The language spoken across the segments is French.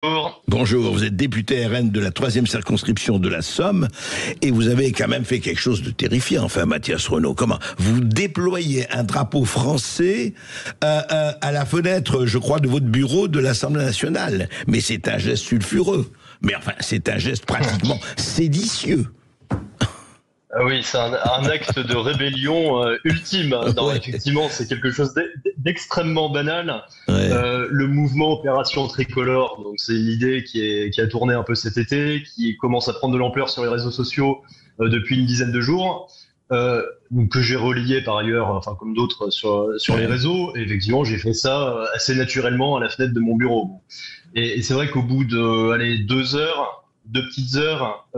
Bonjour. Bonjour, vous êtes député RN de la 3e circonscription de la Somme et vous avez quand même fait quelque chose de terrifiant, enfin Mathias Renaud. Comment vous déployez un drapeau français à la fenêtre, je crois, de votre bureau de l'Assemblée nationale. Mais c'est un geste sulfureux. Mais enfin, c'est un geste pratiquement séditieux. Ah oui, c'est un acte de rébellion ultime. Non, Ouais. effectivement, c'est quelque chose d'extrêmement banal. Ouais. Le mouvement Opération Tricolore, donc c'est une idée qui a tourné un peu cet été, qui commence à prendre de l'ampleur sur les réseaux sociaux depuis une dizaine de jours, donc que j'ai relayé par ailleurs, enfin comme d'autres sur les réseaux. Et effectivement, j'ai fait ça assez naturellement à la fenêtre de mon bureau. Bon. Et c'est vrai qu'au bout de, allez, 2 heures, 2 petites heures,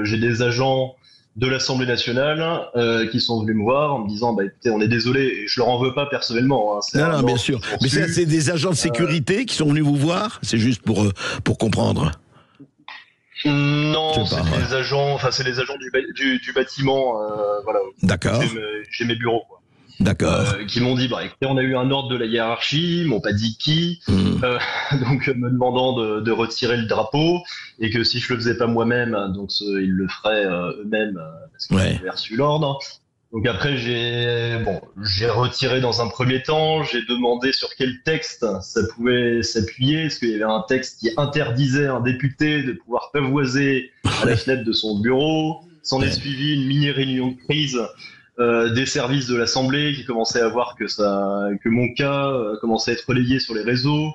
j'ai des agents de l'Assemblée nationale qui sont venus me voir en me disant bah écoutez, on est désolé, et je leur en veux pas personnellement, hein, c'est Non, un non, bien ordre sûr. qu'ils ont Mais ça, reçu. c'est des agents de sécurité qui sont venus vous voir. C'est juste pour comprendre. Je Non, sais pas. c'est Ouais. des agents, enfin c'est les agents du bâtiment, voilà, D'accord, chez mes bureaux, quoi. d'accord. Qui m'ont dit bah écoutez, on a eu un ordre de la hiérarchie, ils m'ont pas dit qui, Hmm. euh, donc me demandant de retirer le drapeau, et que si je le faisais pas moi-même, donc ils le feraient eux-mêmes parce qu'ils Ouais. avaient reçu l'ordre. Donc après j'ai retiré dans un premier temps, j'ai demandé sur quel texte ça pouvait s'appuyer, est-ce qu'il y avait un texte qui interdisait à un député de pouvoir pavoiser à la Oui. fenêtre de son bureau. S'en est Ouais. suivi une mini réunion de crise des services de l'Assemblée qui commençaient à voir que mon cas commençait à être relayé sur les réseaux.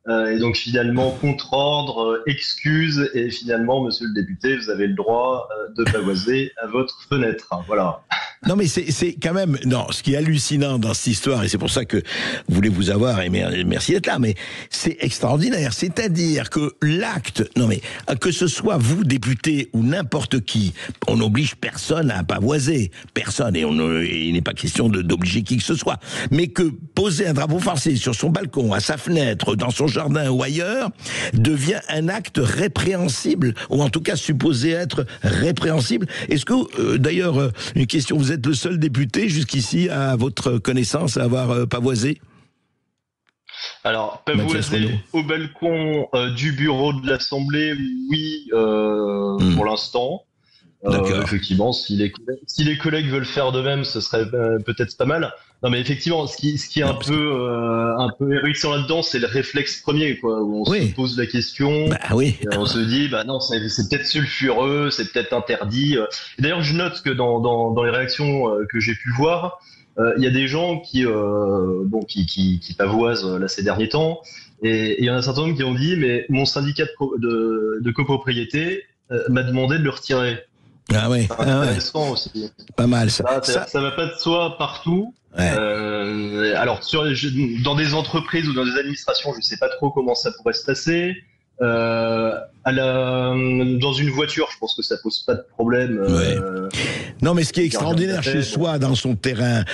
Et donc finalement, contre-ordre, excuse, et finalement, monsieur le député, vous avez le droit de pavoiser à votre fenêtre. Voilà. Non, mais c'est quand même, non, ce qui est hallucinant dans cette histoire, et c'est pour ça que je voulais vous avoir, et merci d'être là, mais c'est extraordinaire. C'est-à-dire que l'acte, non mais, que ce soit vous, député, ou n'importe qui, on n'oblige personne à pavoiser. Personne, et il n'est pas question d'obliger qui que ce soit. Mais que poser un drapeau français sur son balcon, à sa fenêtre, dans son jardin ou ailleurs, devient un acte répréhensible, ou en tout cas supposé être répréhensible. Est-ce que, d'ailleurs, une question, vous êtes le seul député jusqu'ici, à votre connaissance, à avoir pavoisé? Alors, Mathias pavoiser Renaud. au balcon du bureau de l'Assemblée, oui, pour l'instant. D'accord. Effectivement, si les collègues veulent faire de même, ce serait peut-être pas mal. Non, mais effectivement, ce qui est Non, parce que... un peu hérissant là-dedans, c'est le réflexe premier, quoi, où on se Oui. pose la question, Bah oui. et on se dit, bah non, c'est peut-être sulfureux, c'est peut-être interdit. Et d'ailleurs, je note que dans les réactions que j'ai pu voir, il y a des gens qui pavoisent là ces derniers temps, et il y en a certains nombre qui ont dit, mais mon syndicat de copropriété m'a demandé de le retirer. Ah ouais. Ah ouais. Intéressant aussi. Pas mal ça. Voilà, Ça. ça va pas de soi partout. Ouais. Alors, dans des entreprises ou dans des administrations, je sais pas trop comment ça pourrait se passer. Dans une voiture, je pense que ça pose pas de problème. Ouais. Non, mais ce qui est Le gardien de extraordinaire chez paix, bon. soi, dans son terrain,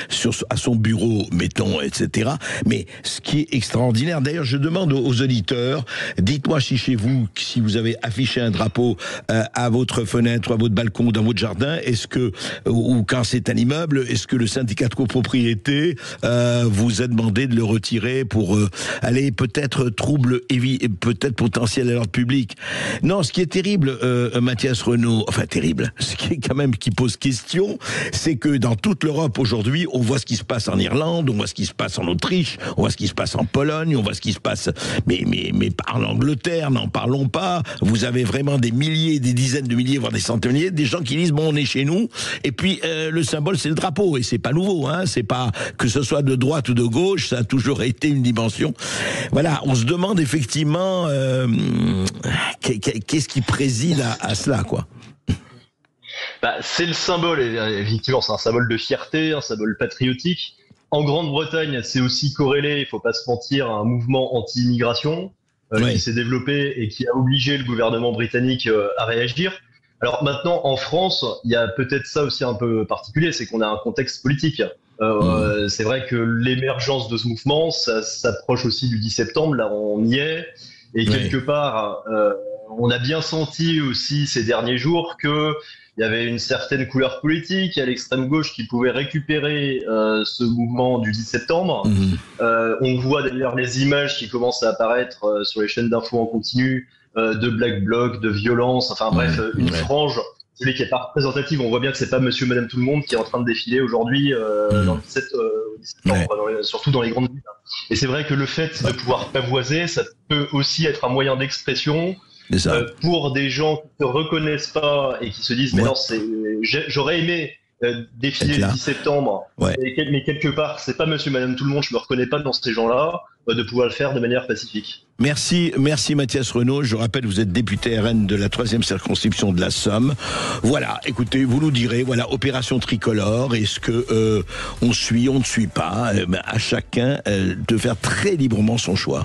à son bureau, mettons, etc. Mais ce qui est extraordinaire, d'ailleurs, je demande aux auditeurs, dites-moi si chez vous, si vous avez affiché un drapeau à votre fenêtre, à votre balcon, dans votre jardin, est-ce que, ou quand c'est un immeuble, est-ce que le syndicat de copropriété vous a demandé de le retirer pour aller peut-être peut-être potentiel à l'ordre public? Non, ce qui est terrible, Mathias Renaud, enfin terrible, ce qui est quand même qui pose question, c'est que dans toute l'Europe aujourd'hui, on voit ce qui se passe en Irlande, on voit ce qui se passe en Autriche, on voit ce qui se passe en Pologne, on voit ce qui se passe, mais en Angleterre, n'en parlons pas. Vous avez vraiment des milliers, des dizaines de milliers, voire des centaines de milliers, des gens qui disent bon, on est chez nous, et puis le symbole c'est le drapeau, et c'est pas nouveau, hein, c'est pas que ce soit de droite ou de gauche, ça a toujours été une dimension. Voilà, on se demande effectivement qu'est-ce qui préside à cela, quoi. Bah, c'est le symbole, et, effectivement, c'est un symbole de fierté, un symbole patriotique. En Grande-Bretagne, c'est aussi corrélé, il faut pas se mentir, à un mouvement anti-immigration qui Ouais. s'est développé et qui a obligé le gouvernement britannique à réagir. Alors maintenant, en France, il y a peut-être ça aussi un peu particulier, c'est qu'on a un contexte politique. Mmh. C'est vrai que l'émergence de ce mouvement, ça s'approche aussi du 10 septembre, là on y est. Et quelque part, on a bien senti aussi ces derniers jours que il y avait une certaine couleur politique à l'extrême gauche qui pouvait récupérer ce mouvement du 10 septembre. On voit d'ailleurs les images qui commencent à apparaître sur les chaînes d'infos en continu de Black Bloc, de violence, enfin bref, une frange qui n'est pas représentative. On voit bien que c'est pas monsieur, madame, tout le monde qui est en train de défiler aujourd'hui dans le 17 septembre, surtout dans les grandes villes. Et c'est vrai que le fait de pouvoir pavoiser, ça peut aussi être un moyen d'expression pour des gens qui ne se reconnaissent pas et qui se disent mais non, j'aurais aimé défiler le 10 septembre, mais quelque part, c'est pas monsieur, madame, tout le monde, je me reconnais pas dans ces gens-là, de pouvoir le faire de manière pacifique. Merci Mathias Renaud. Je rappelle, vous êtes député RN de la 3e circonscription de la Somme. Voilà, écoutez, vous nous direz, voilà, opération tricolore, est-ce que on suit, on ne suit pas, à chacun de faire très librement son choix.